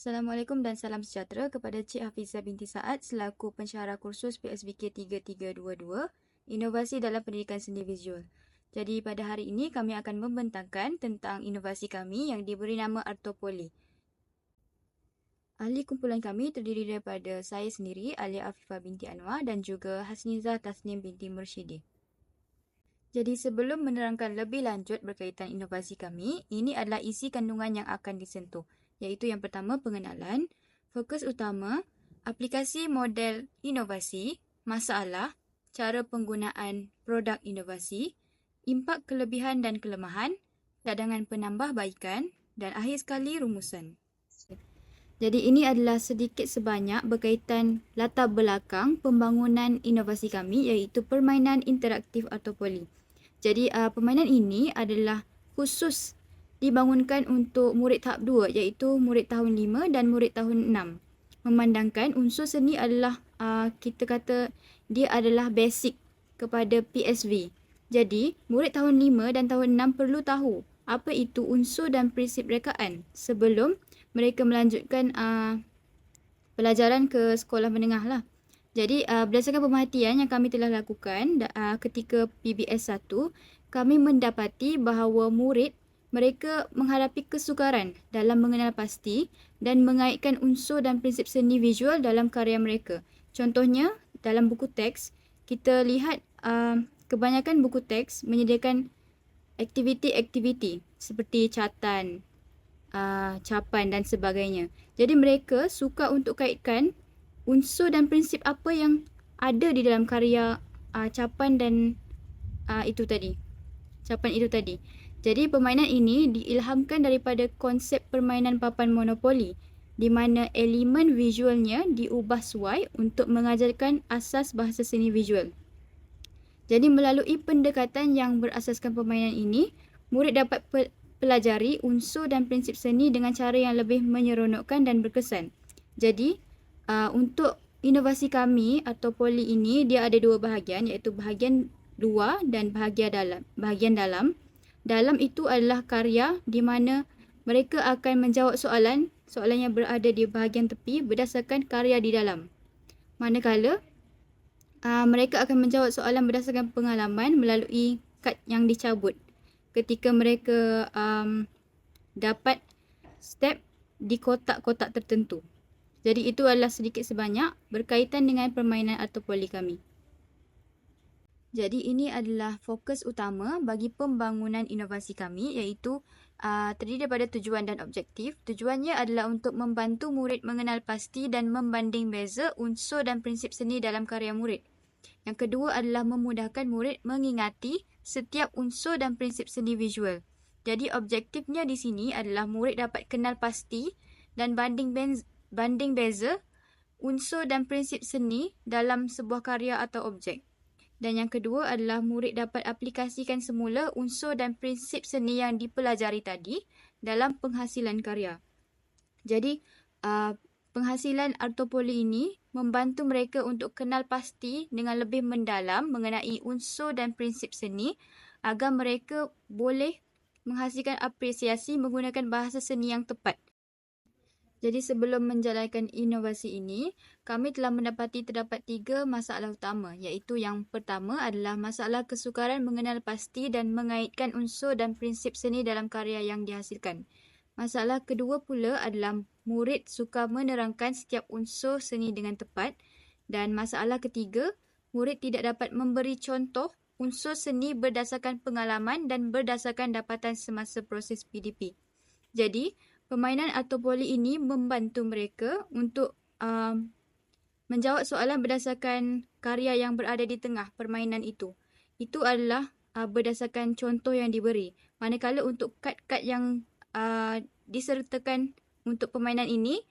Assalamualaikum dan salam sejahtera kepada Cik Hafizah binti Saad selaku pensyarah kursus PSBK 3322 Inovasi dalam Pendidikan Seni Visual. Jadi pada hari ini kami akan membentangkan tentang inovasi kami yang diberi nama Artopoli. Ahli kumpulan kami terdiri daripada saya sendiri, Alia Afifah binti Anwar dan juga Hasnizah Tasnim binti Mursyidi. Jadi sebelum menerangkan lebih lanjut berkaitan inovasi kami, ini adalah isi kandungan yang akan disentuh, iaitu yang pertama pengenalan, fokus utama, aplikasi model inovasi, masalah, cara penggunaan produk inovasi, impak kelebihan dan kelemahan, cadangan penambahbaikan dan akhir sekali rumusan. Jadi ini adalah sedikit sebanyak berkaitan latar belakang pembangunan inovasi kami iaitu permainan interaktif Artopoli. Jadi permainan ini adalah khusus dibangunkan untuk murid tahap 2 iaitu murid tahun 5 dan murid tahun 6. Memandangkan unsur seni adalah kita kata dia adalah basic kepada PSV. Jadi murid tahun 5 dan tahun 6 perlu tahu apa itu unsur dan prinsip rekaan sebelum mereka melanjutkan pelajaran ke sekolah menengah lah. Jadi berdasarkan pemerhatian yang kami telah lakukan ketika PBS 1, kami mendapati bahawa murid mereka menghadapi kesukaran dalam mengenal pasti dan mengaitkan unsur dan prinsip seni visual dalam karya mereka. Contohnya dalam buku teks, kita lihat kebanyakan buku teks menyediakan aktiviti-aktiviti seperti catatan, capan dan sebagainya. Jadi mereka suka untuk kaitkan unsur dan prinsip apa yang ada di dalam karya capan dan itu tadi. Capan itu tadi. Jadi permainan ini diilhamkan daripada konsep permainan papan monopoli di mana elemen visualnya diubah sesuai untuk mengajarkan asas bahasa seni visual. Jadi melalui pendekatan yang berasaskan permainan ini, murid dapat pelajari unsur dan prinsip seni dengan cara yang lebih menyeronokkan dan berkesan. Jadi, untuk inovasi kami atau poli ini, dia ada dua bahagian iaitu bahagian luar dan bahagian dalam. Dalam itu adalah karya di mana mereka akan menjawab soalan yang berada di bahagian tepi berdasarkan karya di dalam. Manakala, mereka akan menjawab soalan berdasarkan pengalaman melalui kad yang dicabut ketika mereka dapat step di kotak-kotak tertentu. Jadi itu adalah sedikit sebanyak berkaitan dengan permainan Artopoli kami. Jadi ini adalah fokus utama bagi pembangunan inovasi kami iaitu terdiri daripada tujuan dan objektif. Tujuannya adalah untuk membantu murid mengenal pasti dan membanding beza unsur dan prinsip seni dalam karya murid. Yang kedua adalah memudahkan murid mengingati setiap unsur dan prinsip seni visual. Jadi objektifnya di sini adalah murid dapat kenal pasti dan banding beza unsur dan prinsip seni dalam sebuah karya atau objek. Dan yang kedua adalah murid dapat aplikasikan semula unsur dan prinsip seni yang dipelajari tadi dalam penghasilan karya. Jadi penghasilan Artopoli ini membantu mereka untuk kenal pasti dengan lebih mendalam mengenai unsur dan prinsip seni agar mereka boleh menghasilkan apresiasi menggunakan bahasa seni yang tepat. Jadi sebelum menjalankan inovasi ini, kami telah mendapati terdapat 3 masalah utama iaitu yang pertama adalah masalah kesukaran mengenal pasti dan mengaitkan unsur dan prinsip seni dalam karya yang dihasilkan. Masalah kedua pula adalah murid suka menerangkan setiap unsur seni dengan tepat dan masalah ketiga, murid tidak dapat memberi contoh unsur seni berdasarkan pengalaman dan berdasarkan dapatan semasa proses PDP. Jadi, permainan Artopoli ini membantu mereka untuk menjawab soalan berdasarkan karya yang berada di tengah permainan itu. Itu adalah berdasarkan contoh yang diberi. Manakala untuk kad-kad yang disertakan untuk permainan ini,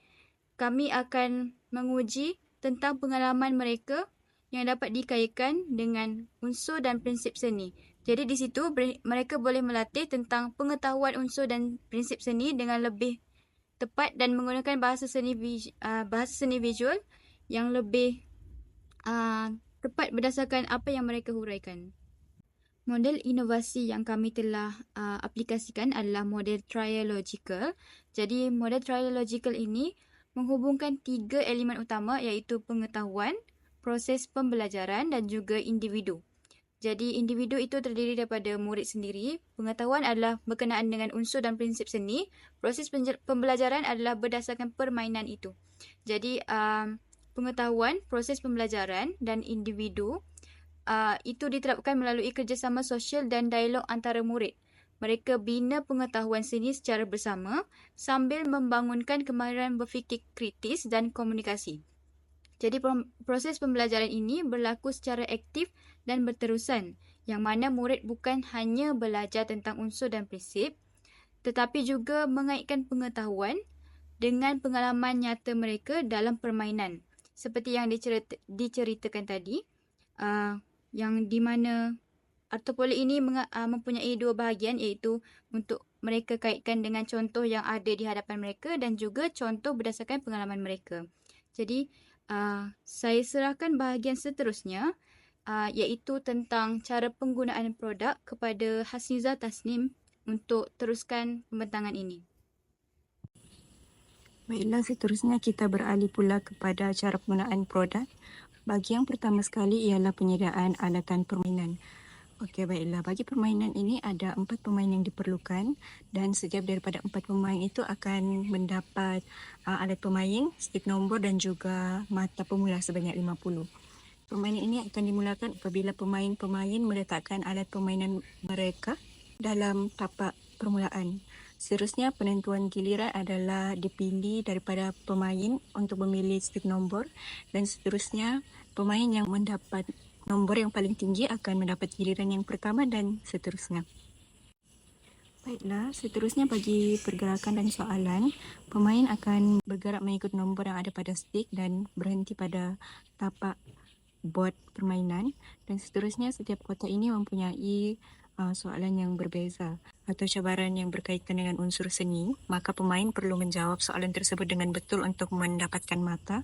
kami akan menguji tentang pengalaman mereka yang dapat dikaitkan dengan unsur dan prinsip seni. Jadi di situ mereka boleh melatih tentang pengetahuan unsur dan prinsip seni dengan lebih tepat dan menggunakan bahasa seni visual yang lebih tepat berdasarkan apa yang mereka huraikan. Model inovasi yang kami telah aplikasikan adalah model trialogical. Jadi model trialogical ini menghubungkan 3 elemen utama iaitu pengetahuan, proses pembelajaran dan juga individu. Jadi individu itu terdiri daripada murid sendiri, pengetahuan adalah berkenaan dengan unsur dan prinsip seni, proses pembelajaran adalah berdasarkan permainan itu. Jadi pengetahuan, proses pembelajaran dan individu itu diterapkan melalui kerjasama sosial dan dialog antara murid. Mereka bina pengetahuan seni secara bersama sambil membangunkan kemahiran berfikir kritis dan komunikasi. Jadi proses pembelajaran ini berlaku secara aktif dan berterusan, yang mana murid bukan hanya belajar tentang unsur dan prinsip, tetapi juga mengaitkan pengetahuan dengan pengalaman nyata mereka dalam permainan. Seperti yang diceritakan tadi, yang di mana artopoli ini mempunyai 2 bahagian iaitu untuk mereka kaitkan dengan contoh yang ada di hadapan mereka dan juga contoh berdasarkan pengalaman mereka. Jadi, saya serahkan bahagian seterusnya iaitu tentang cara penggunaan produk kepada Hasnizah Tasnim untuk teruskan pembentangan ini. Baiklah, seterusnya kita beralih pula kepada cara penggunaan produk. Bagi yang pertama sekali ialah penyediaan alatan permainan. Okey, baiklah. Bagi permainan ini ada 4 pemain yang diperlukan dan setiap daripada 4 pemain itu akan mendapat alat pemain, stik nombor dan juga mata pemula sebanyak 50. Permainan ini akan dimulakan apabila pemain-pemain meletakkan alat permainan mereka dalam tapak permulaan. Seterusnya, penentuan giliran adalah dipilih daripada pemain untuk memilih stik nombor dan seterusnya pemain yang mendapat nombor yang paling tinggi akan mendapat giliran yang pertama dan seterusnya. Baiklah, seterusnya bagi pergerakan dan soalan, pemain akan bergerak mengikut nombor yang ada pada stik dan berhenti pada tapak bot permainan dan seterusnya setiap kotak ini mempunyai soalan yang berbeza atau cabaran yang berkaitan dengan unsur seni, maka pemain perlu menjawab soalan tersebut dengan betul untuk mendapatkan mata.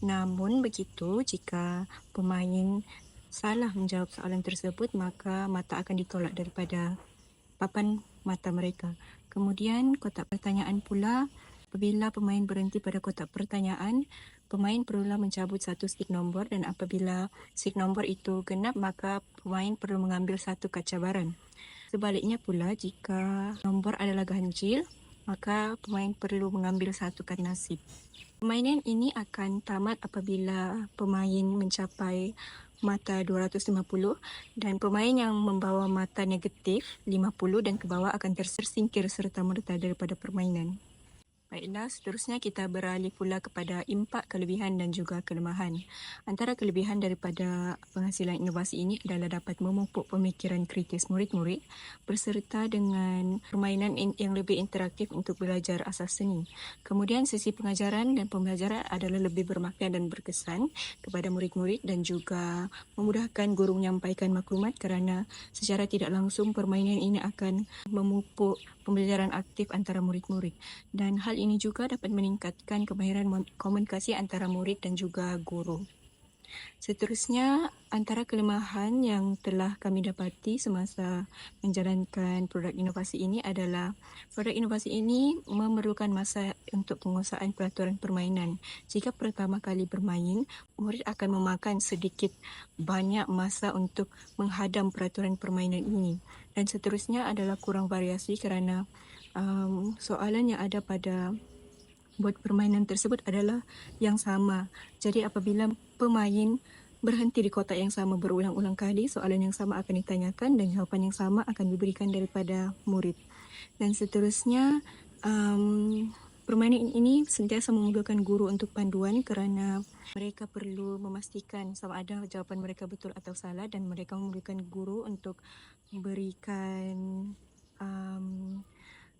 Namun begitu, jika pemain salah menjawab soalan tersebut, maka mata akan ditolak daripada papan mata mereka. Kemudian kotak pertanyaan pula, apabila pemain berhenti pada kotak pertanyaan, pemain perlulah mencabut satu stik nombor dan apabila stik nombor itu genap, maka pemain perlu mengambil satu kad cabaran. Sebaliknya pula, jika nombor adalah ganjil, maka pemain perlu mengambil satu kad nasib. Permainan ini akan tamat apabila pemain mencapai mata 250 dan pemain yang membawa mata negatif 50 dan ke bawah akan tersingkir serta-merta daripada permainan. Baiklah, seterusnya kita beralih pula kepada impak, kelebihan dan juga kelemahan. Antara kelebihan daripada penghasilan inovasi ini adalah dapat memupuk pemikiran kritis murid-murid berserta dengan permainan yang lebih interaktif untuk belajar asas seni. Kemudian sesi pengajaran dan pembelajaran adalah lebih bermakna dan berkesan kepada murid-murid dan juga memudahkan guru menyampaikan maklumat kerana secara tidak langsung permainan ini akan memupuk pembelajaran aktif antara murid-murid dan hal ini juga dapat meningkatkan kemahiran komunikasi antara murid dan juga guru. Seterusnya, antara kelemahan yang telah kami dapati semasa menjalankan produk inovasi ini adalah produk inovasi ini memerlukan masa untuk penguasaan peraturan permainan. Jika pertama kali bermain, murid akan memakan sedikit banyak masa untuk menghadam peraturan permainan ini. Dan seterusnya adalah kurang variasi kerana soalan yang ada pada bot permainan tersebut adalah yang sama. Jadi apabila pemain berhenti di kotak yang sama berulang-ulang kali, soalan yang sama akan ditanyakan dan jawapan yang sama akan diberikan daripada murid. Dan seterusnya, permainan ini sentiasa memerlukan guru untuk panduan kerana mereka perlu memastikan sama ada jawapan mereka betul atau salah dan mereka memerlukan guru untuk memberikan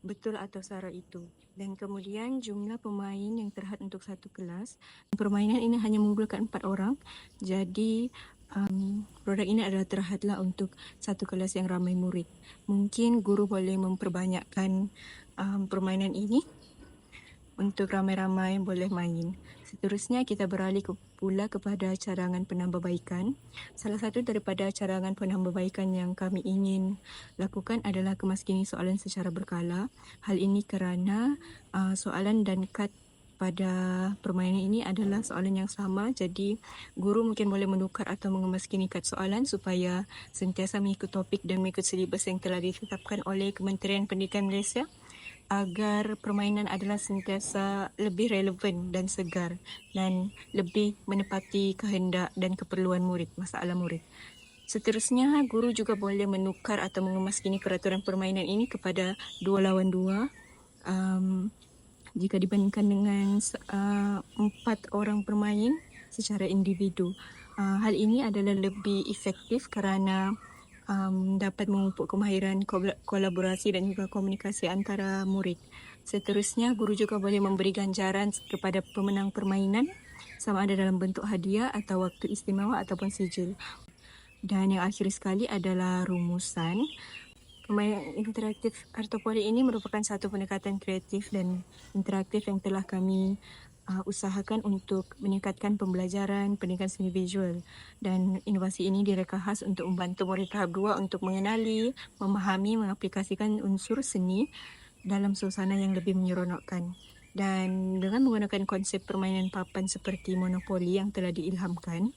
betul atau salah itu. Dan kemudian jumlah pemain yang terhad untuk satu kelas. Permainan ini hanya memerlukan 4 orang. Jadi produk ini adalah terhadlah untuk satu kelas yang ramai murid. Mungkin guru boleh memperbanyakkan permainan ini untuk ramai-ramai boleh main. Seterusnya kita beralih pula kepada cadangan penambahbaikan. Salah satu daripada cadangan penambahbaikan yang kami ingin lakukan adalah kemaskini soalan secara berkala. Hal ini kerana soalan dan kad pada permainan ini adalah soalan yang sama, jadi guru mungkin boleh menukar atau mengemaskini kad soalan supaya sentiasa mengikut topik dan mengikut silibus yang telah ditetapkan oleh Kementerian Pendidikan Malaysia, agar permainan adalah sentiasa lebih relevan dan segar dan lebih menepati kehendak dan keperluan murid, masalah murid. Seterusnya, guru juga boleh menukar atau mengemaskini peraturan permainan ini kepada 2 lawan 2 jika dibandingkan dengan 4 orang bermain secara individu. Hal ini adalah lebih efektif kerana dapat memupuk kemahiran kolaborasi dan juga komunikasi antara murid. Seterusnya, guru juga boleh memberi ganjaran kepada pemenang permainan sama ada dalam bentuk hadiah atau waktu istimewa ataupun sijil. Dan yang akhir sekali adalah rumusan. Permainan interaktif Artopoli ini merupakan satu pendekatan kreatif dan interaktif yang telah kami usahakan untuk meningkatkan pembelajaran pendidikan seni visual, dan inovasi ini direka khas untuk membantu murid tahap 2 untuk mengenali, memahami, mengaplikasikan unsur seni dalam suasana yang lebih menyeronokkan. Dan dengan menggunakan konsep permainan papan seperti monopoli yang telah diilhamkan,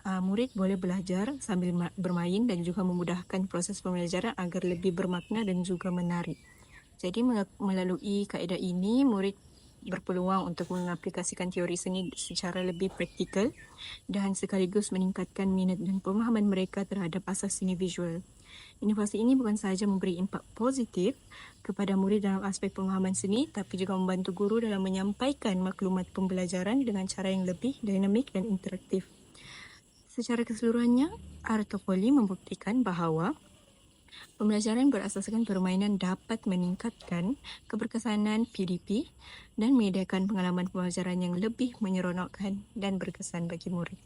murid boleh belajar sambil bermain dan juga memudahkan proses pembelajaran agar lebih bermakna dan juga menarik. Jadi melalui kaedah ini, murid berpeluang untuk mengaplikasikan teori seni secara lebih praktikal dan sekaligus meningkatkan minat dan pemahaman mereka terhadap asas seni visual. Inovasi ini bukan sahaja memberi impak positif kepada murid dalam aspek pemahaman seni, tapi juga membantu guru dalam menyampaikan maklumat pembelajaran dengan cara yang lebih dinamik dan interaktif. Secara keseluruhannya, Artopoli membuktikan bahawa pembelajaran berasaskan permainan dapat meningkatkan keberkesanan PDP dan menyediakan pengalaman pembelajaran yang lebih menyeronokkan dan berkesan bagi murid.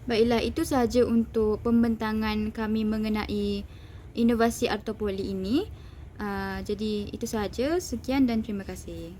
Baiklah, itu sahaja untuk pembentangan kami mengenai inovasi Artopoli ini. Jadi itu sahaja. Sekian dan terima kasih.